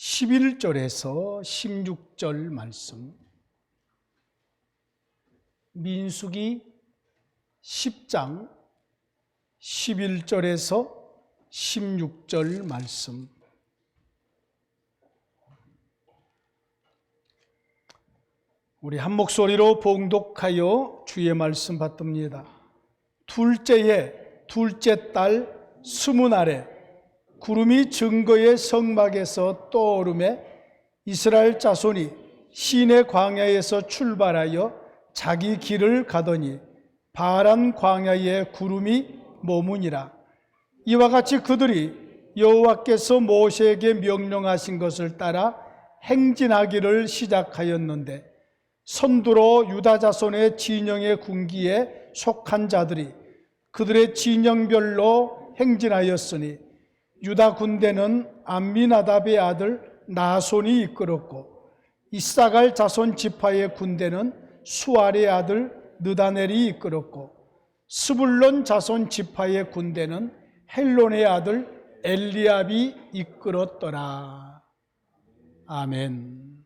11절에서 16절 말씀, 민수기 10장 11절에서 16절 말씀. 우리 한 목소리로 봉독하여 주의 말씀 받듭니다. 둘째 달 20날에 구름이 증거의 성막에서 떠오르매 이스라엘 자손이 시내 광야에서 출발하여 자기 길을 가더니 바란 광야에 구름이 머무니라. 이와 같이 그들이 여호와께서 모세에게 명령하신 것을 따라 행진하기를 시작하였는데, 선두로 유다 자손의 진영의 군기에 속한 자들이 그들의 진영별로 행진하였으니, 유다 군대는 암미나답의 아들 나손이 이끌었고, 이사갈 자손 지파의 군대는 수알의 아들 느다넬이 이끌었고, 스불론 자손 지파의 군대는 헬론의 아들 엘리압이 이끌었더라. 아멘.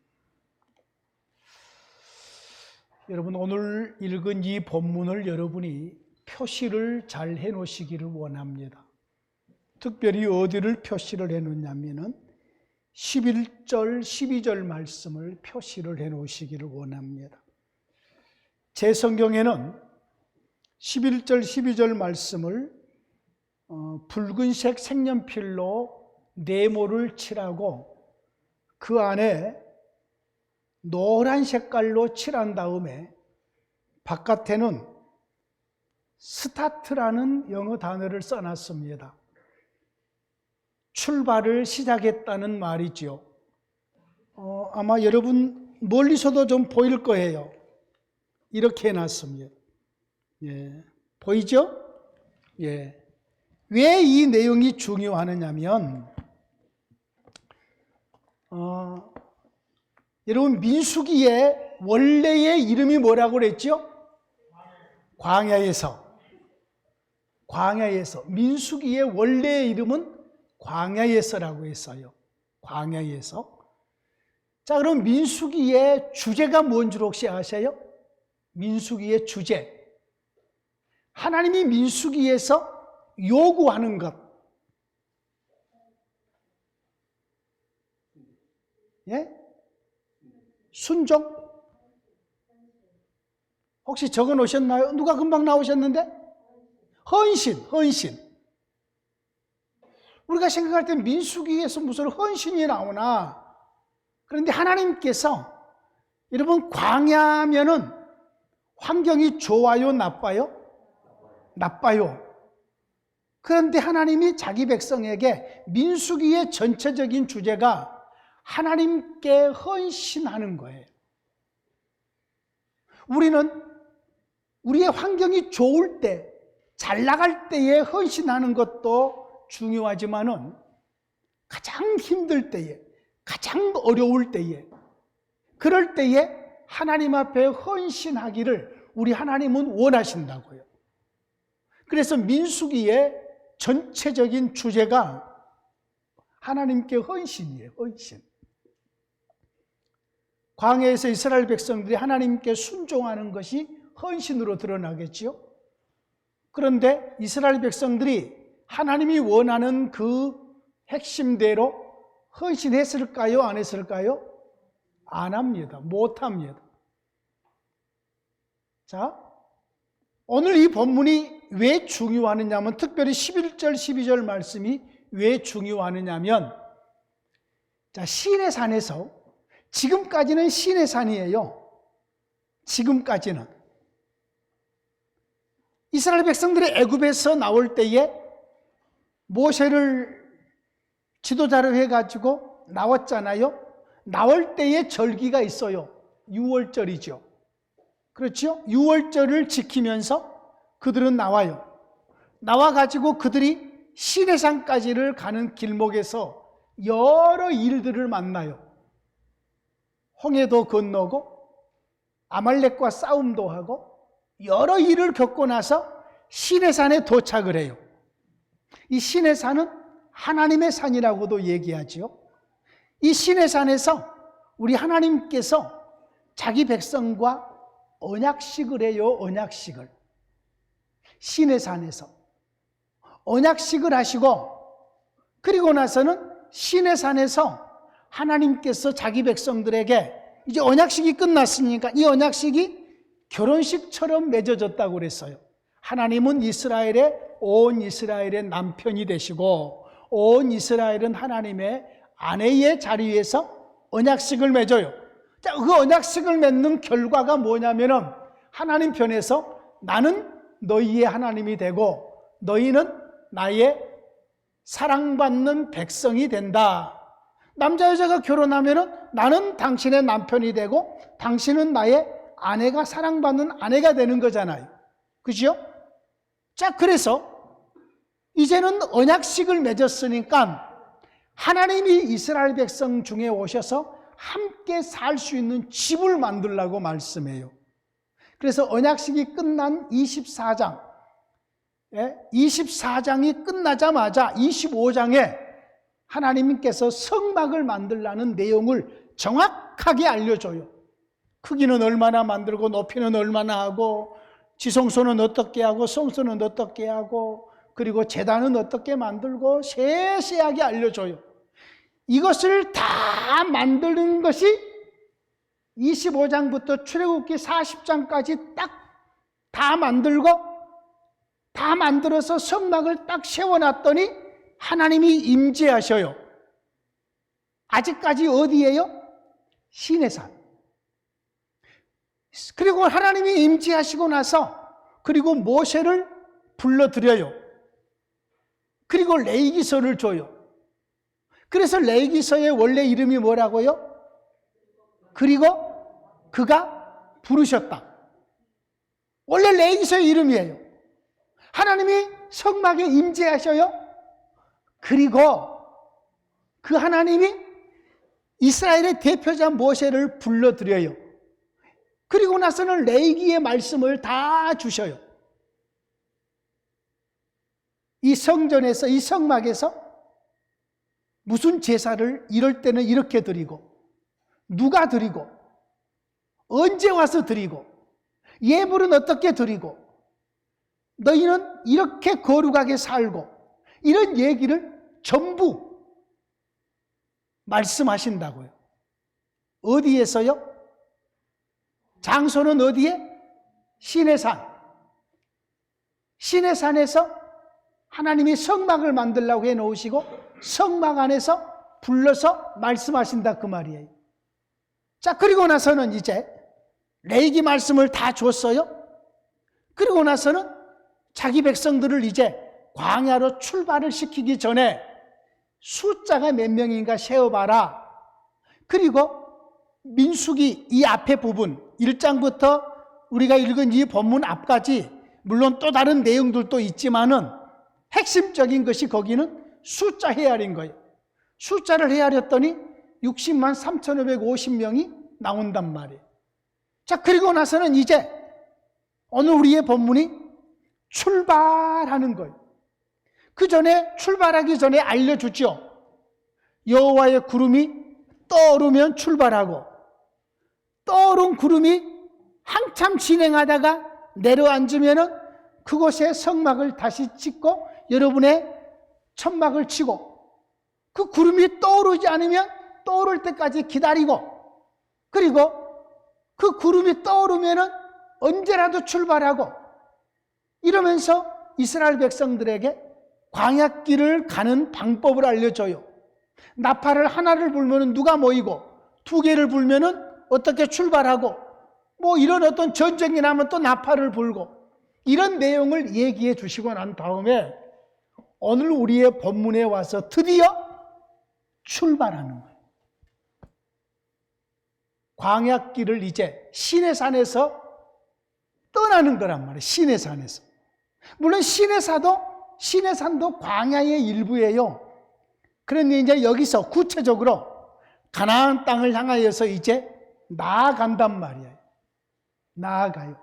여러분, 오늘 읽은 이 본문을 여러분이 표시를 잘 해놓으시기를 원합니다. 특별히 어디를 표시를 해놓냐면은 11절, 12절 말씀을 표시를 해놓으시기를 원합니다. 제 성경에는 11절, 12절 말씀을 붉은색 색연필로 네모를 칠하고 그 안에 노란 색깔로 칠한 다음에 바깥에는 스타트라는 영어 단어를 써놨습니다. 출발을 시작했다는 말이죠. 아마 여러분 멀리서도 좀 보일 거예요. 이렇게 해놨습니다. 예, 보이죠? 예. 왜 이 내용이 중요하느냐면, 여러분 민수기의 원래의 이름이 뭐라고 그랬죠? 광야에서. 민수기의 원래의 이름은 광야에서라고 했어요. 광야에서. 자, 그럼 민수기의 주제가 뭔 줄 혹시 아세요? 민수기의 주제. 하나님이 민수기에서 요구하는 것. 예? 순종? 혹시 적어 놓으셨나요? 누가 금방 나오셨는데? 헌신. 우리가 생각할 때 민수기에서 무슨 헌신이 나오나? 그런데 하나님께서, 여러분 광야면은 환경이 좋아요, 나빠요? 나빠요. 그런데 하나님이 자기 백성에게 민수기의 전체적인 주제가 하나님께 헌신하는 거예요. 우리는 우리의 환경이 좋을 때, 잘 나갈 때에 헌신하는 것도 중요하지만은 가장 힘들 때에, 가장 어려울 때에, 그럴 때에 하나님 앞에 헌신하기를 우리 하나님은 원하신다고요. 그래서 민수기의 전체적인 주제가 하나님께 헌신이에요. 헌신. 광야에서 이스라엘 백성들이 하나님께 순종하는 것이 헌신으로 드러나겠지요. 그런데 이스라엘 백성들이 하나님이 원하는 그 핵심대로 헌신했을까요? 안 했을까요? 안 합니다. 못 합니다. 자, 오늘 이 본문이 왜 중요하느냐면, 특별히 11절, 12절 말씀이 왜 중요하느냐면, 자, 시내산에서, 지금까지는 시내산이에요. 지금까지는. 이스라엘 백성들이 애굽에서 나올 때에 모세를 지도자로 해가지고 나왔잖아요. 나올 때에 절기가 있어요. 6월절이죠. 그렇죠? 6월절을 지키면서 그들은 나와요. 나와가지고 그들이 시내산까지를 가는 길목에서 여러 일들을 만나요. 홍해도 건너고 아말렉과 싸움도 하고 여러 일을 겪고 나서 시내산에 도착을 해요. 이 시내산은 하나님의 산이라고도 얘기하죠. 이 시내산에서 우리 하나님께서 자기 백성과 언약식을 해요. 언약식을. 시내산에서 언약식을 하시고, 그리고 나서는 시내산에서 하나님께서 자기 백성들에게 이제 언약식이 끝났으니까 이 언약식이 결혼식처럼 맺어졌다고 그랬어요. 하나님은 온 이스라엘의 남편이 되시고 온 이스라엘은 하나님의 아내의 자리에서 언약식을 맺어요. 자, 그 언약식을 맺는 결과가 뭐냐면은 하나님 편에서 나는 너희의 하나님이 되고 너희는 나의 사랑받는 백성이 된다. 남자 여자가 결혼하면은 나는 당신의 남편이 되고 당신은 나의 아내가 사랑받는 아내가 되는 거잖아요. 그죠? 자, 그래서 이제는 언약식을 맺었으니까 하나님이 이스라엘 백성 중에 오셔서 함께 살 수 있는 집을 만들라고 말씀해요. 그래서 언약식이 끝난 24장, 24장이 끝나자마자 25장에 하나님께서 성막을 만들라는 내용을 정확하게 알려줘요. 크기는 얼마나 만들고 높이는 얼마나 하고 지성소는 어떻게 하고 성소는 어떻게 하고 그리고 제단은 어떻게 만들고 세세하게 알려줘요. 이것을 다 만드는 것이 25장부터 출애굽기 40장까지 딱 다 만들고 다 만들어서 성막을 딱 세워놨더니 하나님이 임재하셔요. 아직까지 어디예요? 시내산. 그리고 하나님이 임재하시고 나서 그리고 모세를 불러들여요. 그리고 레위기서를 줘요. 그래서 레위기서의 원래 이름이 뭐라고요? 그리고 그가 부르셨다. 원래 레위기서의 이름이에요. 하나님이 성막에 임재하셔요. 그리고 그 하나님이 이스라엘의 대표자 모세를 불러들여요. 그리고 나서는 레위기의 말씀을 다 주셔요. 이 성전에서, 이 성막에서 무슨 제사를 이럴 때는 이렇게 드리고 누가 드리고 언제 와서 드리고 예물은 어떻게 드리고 너희는 이렇게 거룩하게 살고 이런 얘기를 전부 말씀하신다고요. 어디에서요? 장소는 어디에? 시내산. 시내산에서 하나님이 성막을 만들라고 해놓으시고 성막 안에서 불러서 말씀하신다 그 말이에요. 자, 그리고 나서는 이제 레위기 말씀을 다 줬어요. 그리고 나서는 자기 백성들을 이제 광야로 출발을 시키기 전에 숫자가 몇 명인가 세어봐라. 그리고 민수기 이 앞에 부분 1장부터 우리가 읽은 이 본문 앞까지 물론 또 다른 내용들도 있지만은 핵심적인 것이 거기는 숫자 헤아린 거예요. 숫자를 헤아렸더니 60만 3,550명이 나온단 말이에요. 자, 그리고 나서는 이제 오늘 우리의 본문이 출발하는 거예요. 그 전에 출발하기 전에 알려주죠. 여호와의 구름이 떠오르면 출발하고 떠오른 구름이 한참 진행하다가 내려앉으면은 그곳에 성막을 다시 찍고 여러분의 천막을 치고 그 구름이 떠오르지 않으면 떠오를 때까지 기다리고 그리고 그 구름이 떠오르면은 언제라도 출발하고 이러면서 이스라엘 백성들에게 광야길을 가는 방법을 알려줘요. 나팔을 하나를 불면은 누가 모이고 두 개를 불면은 어떻게 출발하고 뭐 이런 어떤 전쟁이 나면 또 나팔을 불고 이런 내용을 얘기해 주시고 난 다음에 오늘 우리의 본문에 와서 드디어 출발하는 거예요. 광야길을 이제 시내산에서 떠나는 거란 말이에요. 시내산에서. 물론 시내산도 광야의 일부예요. 그런데 이제 여기서 구체적으로 가나안 땅을 향하여서 이제 나아간단 말이에요. 나아가요.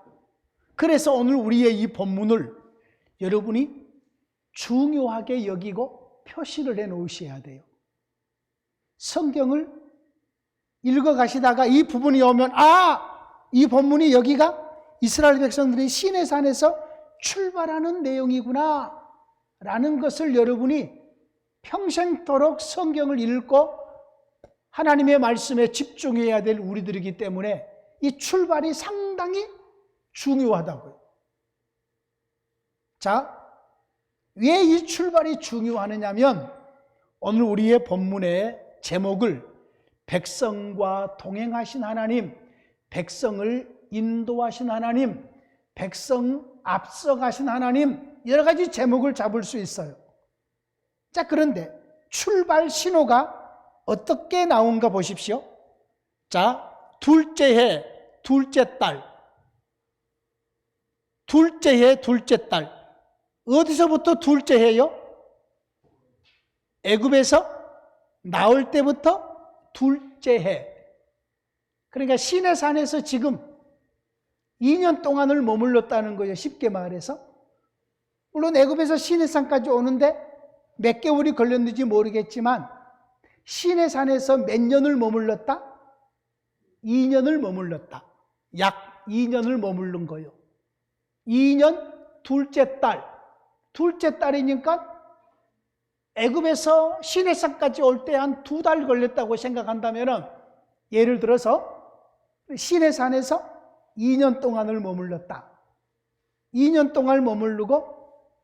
그래서 오늘 우리의 이 본문을 여러분이 중요하게 여기고 표시를 해 놓으셔야 돼요. 성경을 읽어가시다가 이 부분이 오면 이 본문이 여기가 이스라엘 백성들이 시내산에서 출발하는 내용이구나 라는 것을 여러분이 평생토록 성경을 읽고 하나님의 말씀에 집중해야 될 우리들이기 때문에 이 출발이 상당히 중요하다고요. 자, 왜 이 출발이 중요하느냐면 오늘 우리의 본문의 제목을 백성과 동행하신 하나님, 백성을 인도하신 하나님, 백성 앞서가신 하나님, 여러 가지 제목을 잡을 수 있어요. 자, 그런데 출발 신호가 어떻게 나온가 보십시오. 자, 둘째 해, 둘째 달. 둘째 해, 둘째 달. 어디서부터 둘째 해요? 애굽에서 나올 때부터 둘째 해. 그러니까 시내산에서 지금 2년 동안을 머물렀다는 거예요. 쉽게 말해서. 물론 애굽에서 시내산까지 오는데 몇 개월이 걸렸는지 모르겠지만 시내산에서 몇 년을 머물렀다? 2년을 머물렀다. 약 2년을 머무른 거예요. 2년 둘째 달. 둘째 달이니까 애굽에서 시내산까지 올 때 한 2달 걸렸다고 생각한다면 예를 들어서 시내산에서 2년 동안을 머물렀다. 2년 동안 머무르고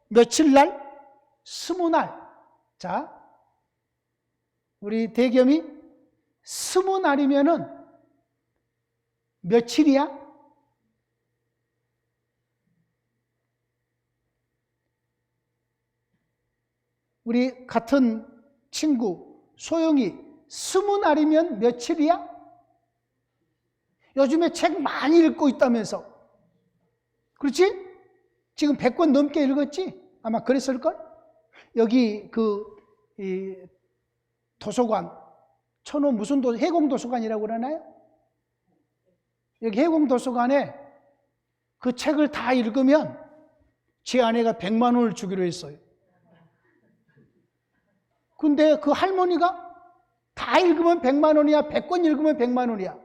며칠 날? 20날. 자, 우리 대겸이 20날이면은 며칠이야? 우리 같은 친구 소영이 20날이면 며칠이야? 요즘에 책 많이 읽고 있다면서. 그렇지? 지금 100권 넘게 읽었지? 아마 그랬을걸? 여기 도서관, 천호 무슨 해공도서관이라고 그러나요? 여기 해공도서관에 그 책을 다 읽으면 제 아내가 100만 원을 주기로 했어요. 근데 그 할머니가 다 읽으면 100만 원이야, 100권 읽으면 100만 원이야.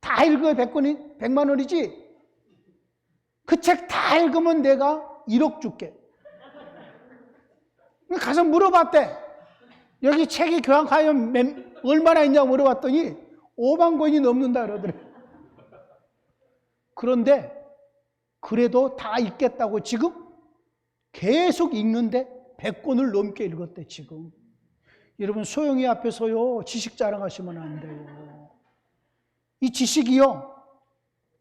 다 읽으면 100만 원이지? 그 책 다 읽으면 내가 1억 줄게. 가서 물어봤대. 여기 책이 교환하면 얼마나 있냐고 물어봤더니 5만 권이 넘는다 그러더래. 그런데 그래도 다 읽겠다고 지금 계속 읽는데 100권을 넘게 읽었대 지금. 여러분 소영이 앞에서요 지식 자랑하시면 안 돼요. 이 지식이요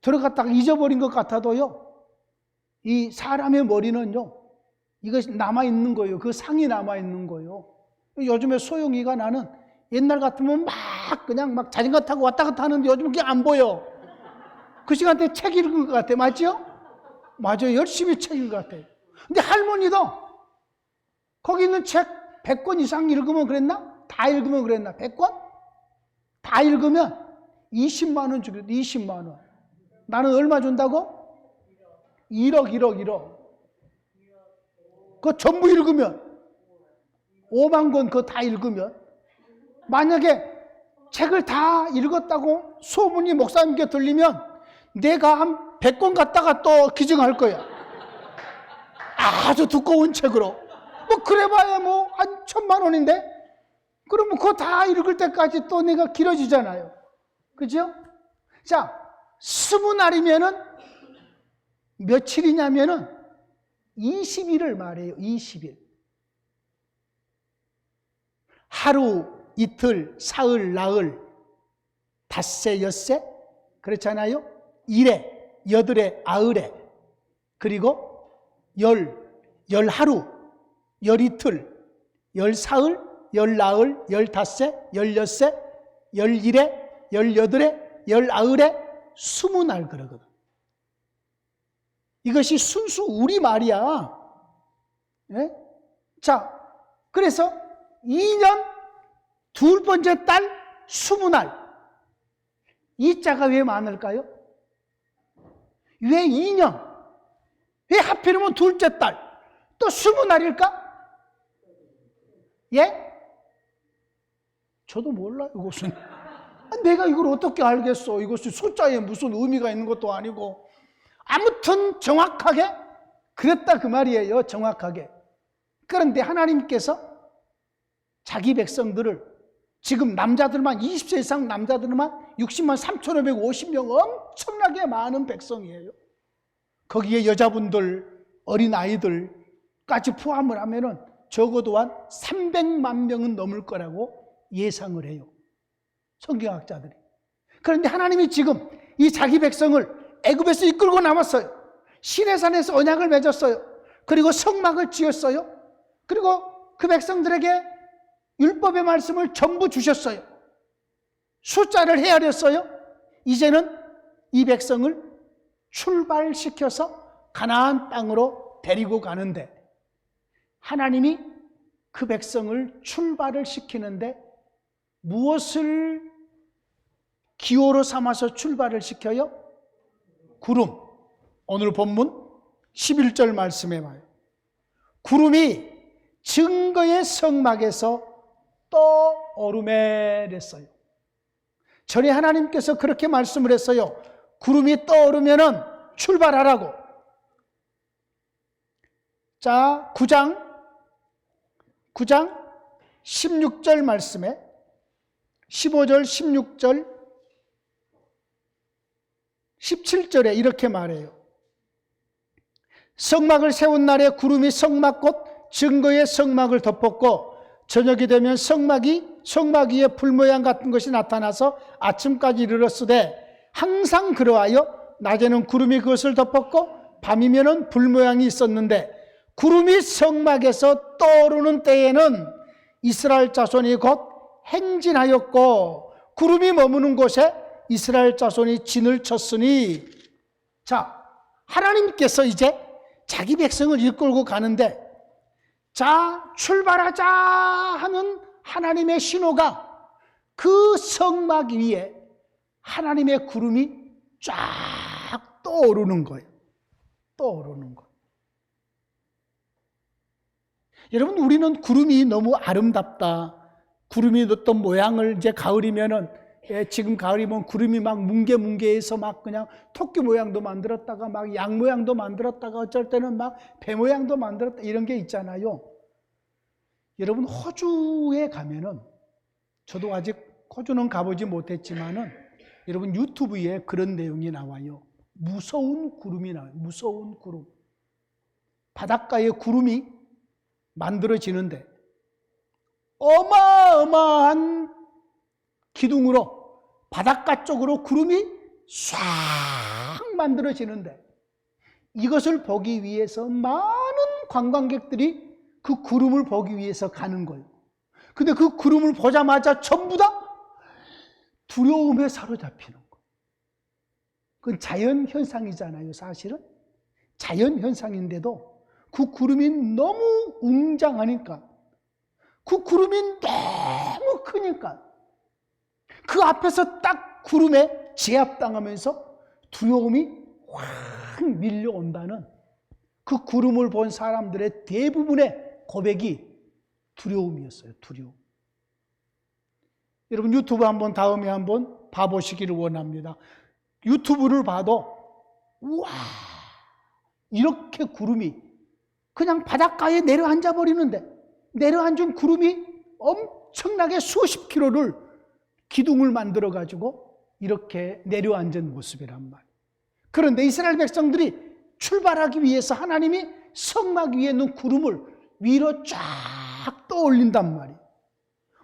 들어갔다가 잊어버린 것 같아도요 이 사람의 머리는요 이것이 남아있는 거예요. 그 상이 남아있는 거예요. 요즘에 소영이가 나는 옛날 같으면 그냥 자전거 타고 왔다 갔다 하는데 요즘은 그게 안 보여. 그 시간대 책 읽은 것 같아. 맞죠? 맞아요. 열심히 책 읽은 것 같아요. 근데 할머니도 거기 있는 책 100권 이상 읽으면 그랬나? 다 읽으면 그랬나? 100권? 다 읽으면 20만 원 주겠다. 20만 원. 나는 얼마 준다고? 1억. 그거 전부 읽으면 5만 권 그거 다 읽으면 만약에 책을 다 읽었다고 소문이 목사님께 들리면 내가 한 100권 갖다가 또 기증할 거야. 아주 두꺼운 책으로. 그래봐야 한 1000만 원인데 그러면 그거 다 읽을 때까지 또 내가 길어지잖아요. 그죠? 자, 20날이면은 며칠이냐면은 20일을 말해요. 20일. 하루, 이틀, 사흘, 나흘, 닷새, 엿새 그렇잖아요. 일에, 여덟에, 아흘에 그리고 열하루, 열이틀, 열사흘, 열나흘, 열닷새, 열엿새, 열일에, 열여덟에, 열아흘에 20날 그러거든. 이것이 순수 우리말이야. 예? 자, 그래서 2년 둘 번째 달 20날. 이 자가 왜 많을까요? 왜 2년? 왜 하필이면 둘째 달? 또 20날일까? 예? 저도 몰라요, 이것은. 내가 이걸 어떻게 알겠어? 이것이 숫자에 무슨 의미가 있는 것도 아니고. 아무튼 정확하게 그랬다 그 말이에요, 정확하게. 그런데 하나님께서 자기 백성들을 지금 남자들만 20세 이상 남자들만 60만 3,550명 엄청나게 많은 백성이에요. 거기에 여자분들, 어린아이들까지 포함을 하면은 적어도 한 300만 명은 넘을 거라고 예상을 해요, 성경학자들이. 그런데 하나님이 지금 이 자기 백성을 애굽에서 이끌고 나왔어요. 시내산에서 언약을 맺었어요. 그리고 성막을 지었어요. 그리고 그 백성들에게 율법의 말씀을 전부 주셨어요. 숫자를 헤아렸어요. 이제는 이 백성을 출발시켜서 가나안 땅으로 데리고 가는데, 하나님이 그 백성을 출발을 시키는데 무엇을 기호로 삼아서 출발을 시켜요? 구름. 오늘 본문 11절 말씀에 봐요. 구름이 증거의 성막에서 떠오르매 그랬어요. 전에 하나님께서 그렇게 말씀을 했어요. 구름이 떠오르면은 출발하라고. 자, 9장 16절 말씀에 15절, 16절, 17절에 이렇게 말해요. 성막을 세운 날에 구름이 성막 곧 증거의 성막을 덮었고, 저녁이 되면 성막 위에 불 모양 같은 것이 나타나서 아침까지 이르렀으되, 항상 그러하여 낮에는 구름이 그것을 덮었고 밤이면은 불 모양이 있었는데, 구름이 성막에서 떠오르는 때에는 이스라엘 자손이 곧 행진하였고, 구름이 머무는 곳에 이스라엘 자손이 진을 쳤으니. 자, 하나님께서 이제 자기 백성을 이끌고 가는데, 자, 출발하자 하는 하나님의 신호가 그 성막 위에 하나님의 구름이 쫙 떠오르는 거예요. 떠오르는 거. 여러분, 우리는 구름이 너무 아름답다. 구름이 어떤 모양을 이제 가을이면은, 지금 가을이면 구름이 막 뭉게뭉게해서 막 그냥 토끼 모양도 만들었다가 막 양 모양도 만들었다가 어쩔 때는 막 배 모양도 만들었다, 이런 게 있잖아요. 여러분, 호주에 가면은, 저도 아직 호주는 가보지 못했지만은 여러분 유튜브에 그런 내용이 나와요. 무서운 구름이 나와요. 무서운 구름. 바닷가에 구름이 만들어지는데 어마어마한 기둥으로 바닷가 쪽으로 구름이 싹 만들어지는데, 이것을 보기 위해서 많은 관광객들이 그 구름을 보기 위해서 가는 거예요. 근데 그 구름을 보자마자 전부 다 두려움에 사로잡히는 거예요. 그건 자연현상이잖아요, 사실은. 자연현상인데도 그 구름이 너무 웅장하니까, 그 구름이 너무 크니까 그 앞에서 딱 구름에 제압당하면서 두려움이 확 밀려온다는, 그 구름을 본 사람들의 대부분의 고백이 두려움이었어요. 두려움. 여러분 유튜브 한번 다음에 한번 봐보시기를 원합니다. 유튜브를 봐도 우와, 이렇게 구름이 그냥 바닷가에 내려앉아 버리는데, 내려앉은 구름이 엄청나게 수십 킬로를 기둥을 만들어 가지고 이렇게 내려앉은 모습이란 말이에요. 그런데 이스라엘 백성들이 출발하기 위해서 하나님이 성막 위에 있는 구름을 위로 쫙 떠올린단 말이에요.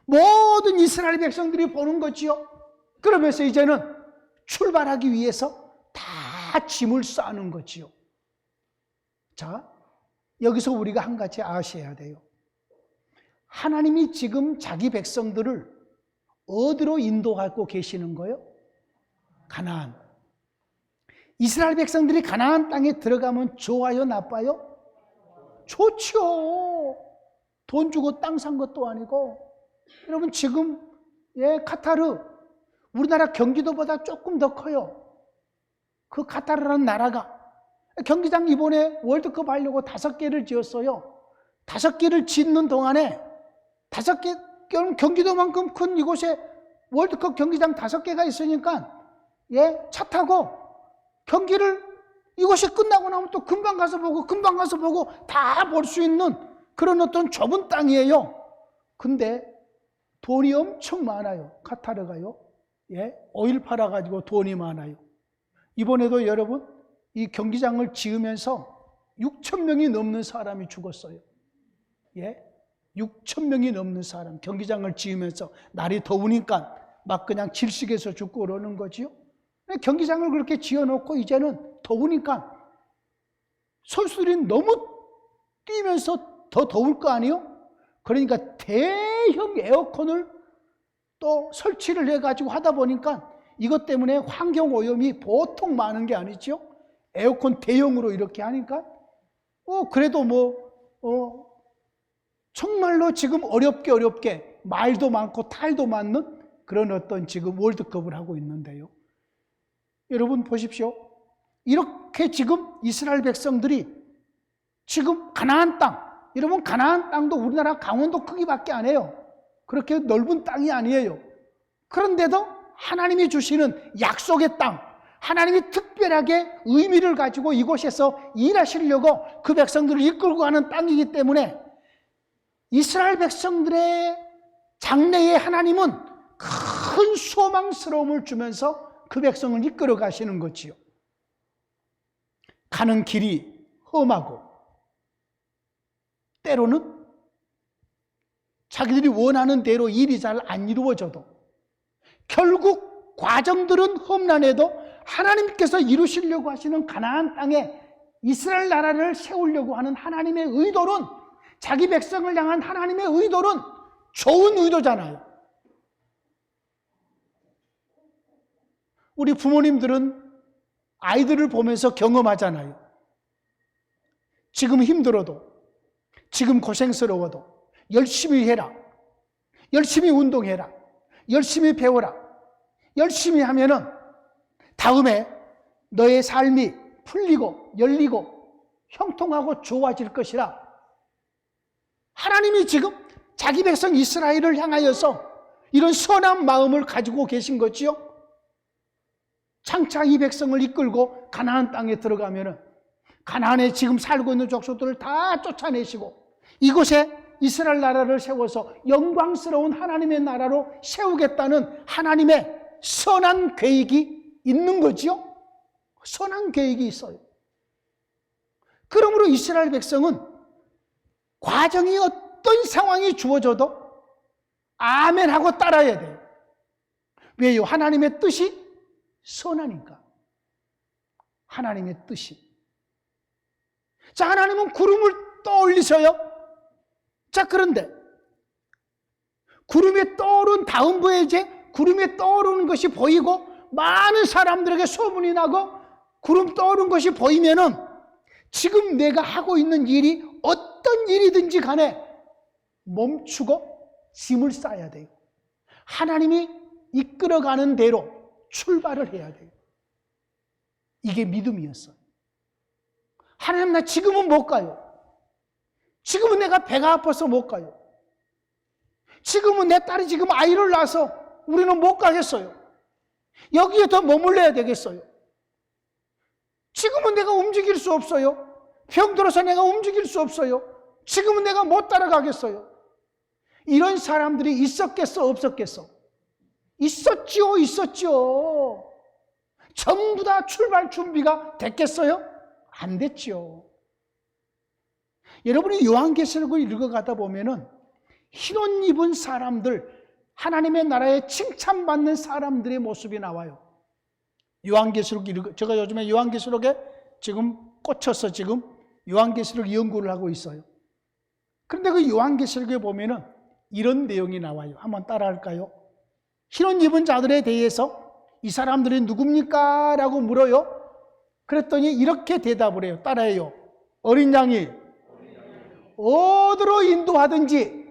모든 이스라엘 백성들이 보는 거지요. 그러면서 이제는 출발하기 위해서 다 짐을 싸는 거지요. 자, 여기서 우리가 한 가지 아셔야 돼요. 하나님이 지금 자기 백성들을 어디로 인도하고 계시는 거예요? 가나안. 이스라엘 백성들이 가나안 땅에 들어가면 좋아요, 나빠요? 좋죠. 돈 주고 땅 산 것도 아니고. 여러분 지금 카타르, 우리나라 경기도보다 조금 더 커요. 그 카타르라는 나라가 경기장 이번에 월드컵 하려고 5개를 지었어요. 5개를 짓는 동안에 5개 경기도만큼 큰 이곳에 월드컵 경기장 5개가 있으니까 차 타고 경기를 이곳이 끝나고 나면 또 금방 가서 보고 다 볼 수 있는 그런 어떤 좁은 땅이에요. 근데 돈이 엄청 많아요. 카타르가요. 오일 팔아가지고 돈이 많아요. 이번에도 여러분 이 경기장을 지으면서 6,000명이 넘는 사람이 죽었어요. 6,000명이 넘는 사람, 경기장을 지으면서 날이 더우니까 막 그냥 질식해서 죽고 그러는 거지요. 경기장을 그렇게 지어놓고 이제는 더우니까 선수들이 너무 뛰면서 더 더울 거 아니에요? 그러니까 대형 에어컨을 또 설치를 해가지고 하다 보니까 이것 때문에 환경오염이 보통 많은 게 아니죠. 에어컨 대형으로 이렇게 하니까 그래도 정말로 지금 어렵게 말도 많고 탈도 많는 그런 어떤 지금 월드컵을 하고 있는데요. 여러분 보십시오. 이렇게 지금 이스라엘 백성들이 지금 가나안 땅, 여러분 가나안 땅도 우리나라 강원도 크기밖에 안 해요. 그렇게 넓은 땅이 아니에요. 그런데도 하나님이 주시는 약속의 땅, 하나님이 특별하게 의미를 가지고 이곳에서 일하시려고 그 백성들을 이끌고 가는 땅이기 때문에 이스라엘 백성들의 장래에 하나님은 큰 소망스러움을 주면서 그 백성을 이끌어 가시는 거지요. 가는 길이 험하고 때로는 자기들이 원하는 대로 일이 잘 안 이루어져도 결국 과정들은 험난해도 하나님께서 이루시려고 하시는 가나안 땅에 이스라엘 나라를 세우려고 하는 하나님의 의도는, 자기 백성을 향한 하나님의 의도는 좋은 의도잖아요. 우리 부모님들은 아이들을 보면서 경험하잖아요. 지금 힘들어도, 지금 고생스러워도 열심히 해라, 열심히 운동해라, 열심히 배워라, 열심히 하면은 다음에 너의 삶이 풀리고 열리고 형통하고 좋아질 것이라. 하나님이 지금 자기 백성 이스라엘을 향하여서 이런 선한 마음을 가지고 계신 거지요. 장차 이 백성을 이끌고 가나안 땅에 들어가면은 가나안에 지금 살고 있는 족속들을 다 쫓아내시고 이곳에 이스라엘 나라를 세워서 영광스러운 하나님의 나라로 세우겠다는 하나님의 선한 계획이 있는 거지요. 선한 계획이 있어요. 그러므로 이스라엘 백성은 과정이 어떤 상황이 주어져도 아멘 하고 따라야 돼요. 왜요? 하나님의 뜻이 선하니까. 하나님의 뜻이. 자, 하나님은 구름을 떠올리셔요. 자, 그런데 구름에 떠오른 다음부에 이제 구름에 떠오르는 것이 보이고 많은 사람들에게 소문이 나고 구름 떠오른 것이 보이면은 지금 내가 하고 있는 일이 어떤 일이든지 간에 멈추고 짐을 싸야 돼요. 하나님이 이끌어가는 대로 출발을 해야 돼요. 이게 믿음이었어요. 하나님, 나 지금은 못 가요. 지금은 내가 배가 아파서 못 가요. 지금은 내 딸이 지금 아이를 낳아서 우리는 못 가겠어요. 여기에 더 머물러야 되겠어요. 지금은 내가 움직일 수 없어요. 병들어서 내가 움직일 수 없어요. 지금은 내가 못 따라가겠어요. 이런 사람들이 있었겠어, 없었겠어? 있었지요, 있었지요. 전부 다 출발 준비가 됐겠어요? 안 됐죠. 여러분이 요한계시록을 읽어가다 보면은 흰옷 입은 사람들, 하나님의 나라에 칭찬받는 사람들의 모습이 나와요. 요한계시록 제가 요즘에 요한계시록에 지금 꽂혀서 지금 요한계시록 연구를 하고 있어요. 그런데 그 요한계시록에 보면은 이런 내용이 나와요. 한번 따라할까요? 흰옷 입은 자들에 대해서 이 사람들이 누굽니까? 라고 물어요. 그랬더니 이렇게 대답을 해요. 따라해요. 어린 양이 어디로 인도하든지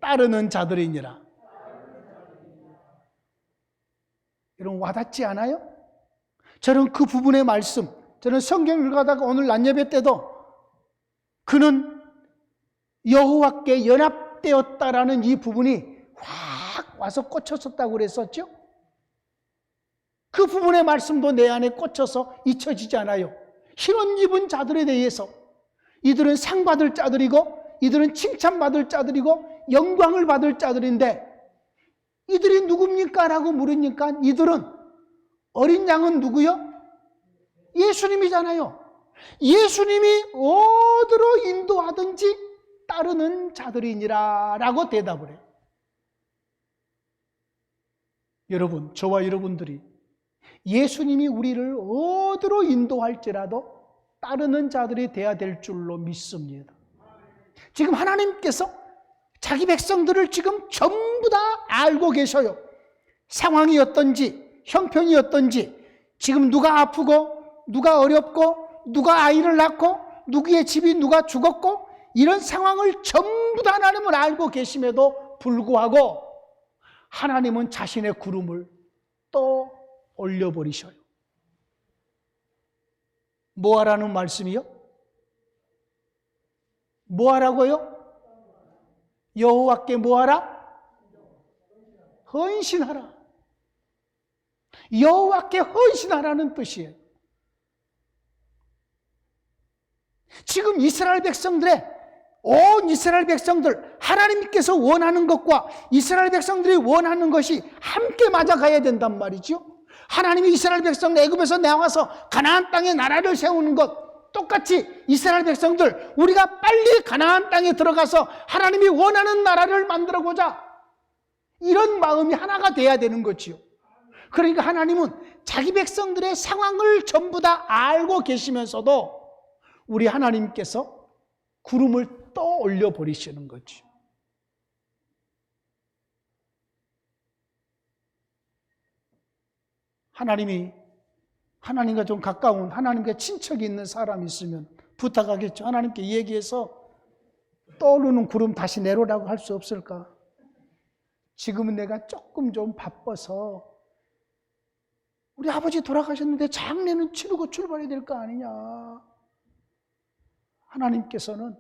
따르는 자들이니라. 여러분, 와닿지 않아요? 저는 그 부분의 말씀, 저는 성경을 읽다가 오늘 낮예배 때도 그는 여호와께 연합 잘못되었다라는 이 부분이 확 와서 꽂혔었다고 그랬었죠? 그 부분의 말씀도 내 안에 꽂혀서 잊혀지지 않아요. 흰옷 입은 자들에 대해서 이들은 상 받을 자들이고 이들은 칭찬받을 자들이고 영광을 받을 자들인데 이들이 누굽니까? 라고 물으니까 이들은 어린 양은 누구요? 예수님이잖아요. 예수님이 어디로 인도하든지 따르는 자들이니라 라고 대답을 해요. 여러분, 저와 여러분들이 예수님이 우리를 어디로 인도할지라도 따르는 자들이 되어야 될 줄로 믿습니다. 지금 하나님께서 자기 백성들을 지금 전부 다 알고 계셔요. 상황이 어떤지, 형편이 어떤지, 지금 누가 아프고 누가 어렵고 누가 아이를 낳고 누구의 집이 누가 죽었고 이런 상황을 전부 다 하나님은 알고 계심에도 불구하고 하나님은 자신의 구름을 또 올려버리셔요. 뭐 하라는 말씀이요? 뭐 하라고요? 여호와께 뭐 하라? 헌신하라. 여호와께 헌신하라는 뜻이에요. 지금 이스라엘 백성들의 온 이스라엘 백성들, 하나님께서 원하는 것과 이스라엘 백성들이 원하는 것이 함께 맞아가야 된단 말이죠. 하나님이 이스라엘 백성 애굽에서 나와서 가나안 땅에 나라를 세우는 것 똑같이 이스라엘 백성들 우리가 빨리 가나안 땅에 들어가서 하나님이 원하는 나라를 만들어보자 이런 마음이 하나가 돼야 되는 거지요. 그러니까 하나님은 자기 백성들의 상황을 전부 다 알고 계시면서도 우리 하나님께서 구름을 또 올려버리시는 거죠. 하나님과 좀 가까운 하나님과 친척이 있는 사람이 있으면 부탁하겠죠. 하나님께 얘기해서 떠오르는 구름 다시 내려오라고 할 수 없을까? 지금은 내가 조금 좀 바빠서 우리 아버지 돌아가셨는데 장례는 치르고 출발해야 될 거 아니냐. 하나님께서는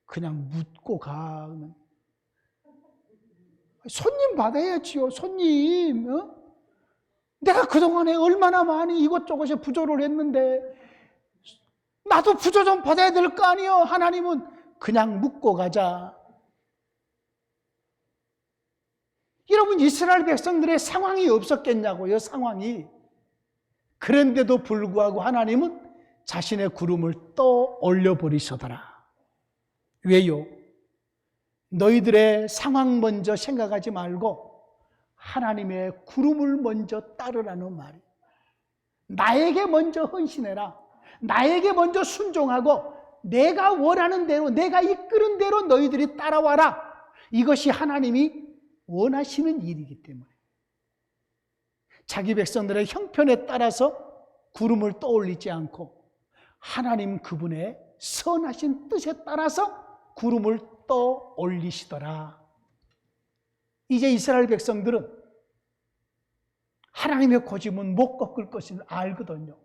그냥 묻고 가는 손님 받아야지요. 손님. 내가 그동안에 얼마나 많이 이것저것에 부조를 했는데 나도 부조 좀 받아야 될 거 아니에요. 하나님은 그냥 묻고 가자. 여러분, 이스라엘 백성들의 상황이 없었겠냐고요. 상황이. 그런데도 불구하고 하나님은 자신의 구름을 또 올려버리시더라. 왜요? 너희들의 상황 먼저 생각하지 말고 하나님의 구름을 먼저 따르라는 말이에요. 나에게 먼저 헌신해라. 나에게 먼저 순종하고 내가 원하는 대로, 내가 이끄는 대로 너희들이 따라와라. 이것이 하나님이 원하시는 일이기 때문에 자기 백성들의 형편에 따라서 구름을 떠올리지 않고 하나님 그분의 선하신 뜻에 따라서 구름을 떠올리시더라. 이제 이스라엘 백성들은 하나님의 고집은 못 꺾을 것을 알거든요.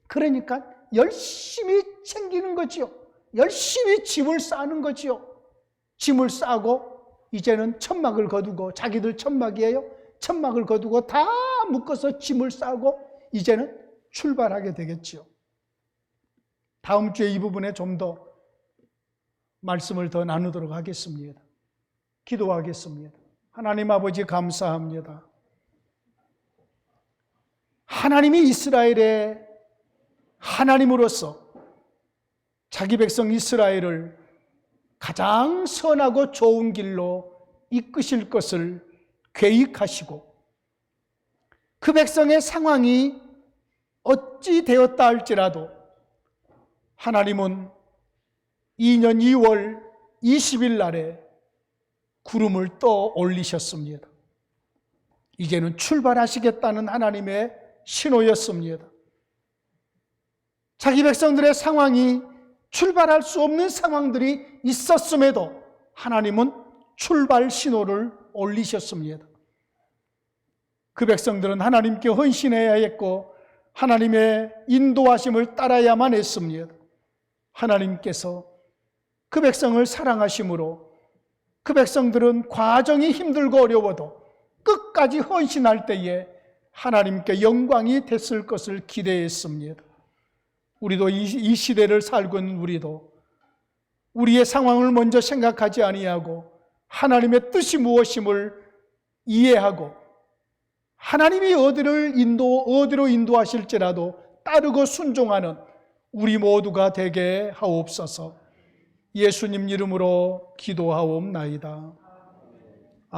그러니까 열심히 챙기는 거지요. 열심히 짐을 싸는 거지요. 짐을 싸고 이제는 천막을 거두고, 자기들 천막이에요. 천막을 거두고 다 묶어서 짐을 싸고 이제는 출발하게 되겠지요. 다음 주에 이 부분에 좀 더 말씀을 더 나누도록 하겠습니다. 기도하겠습니다. 하나님 아버지 감사합니다. 하나님이 이스라엘의 하나님으로서 자기 백성 이스라엘을 가장 선하고 좋은 길로 이끄실 것을 계획하시고 그 백성의 상황이 어찌 되었다 할지라도 하나님은 2년 2월 20일 날에 구름을 떠 올리셨습니다. 이제는 출발하시겠다는 하나님의 신호였습니다. 자기 백성들의 상황이 출발할 수 없는 상황들이 있었음에도 하나님은 출발 신호를 올리셨습니다. 그 백성들은 하나님께 헌신해야 했고 하나님의 인도하심을 따라야만 했습니다. 하나님께서 그 백성을 사랑하심으로 그 백성들은 과정이 힘들고 어려워도 끝까지 헌신할 때에 하나님께 영광이 됐을 것을 기대했습니다. 우리도 이 시대를 살고 있는 우리도 우리의 상황을 먼저 생각하지 아니하고 하나님의 뜻이 무엇임을 이해하고 하나님이 어디로 인도하실지라도 따르고 순종하는 우리 모두가 되게 하옵소서. 예수님 이름으로 기도하옵나이다.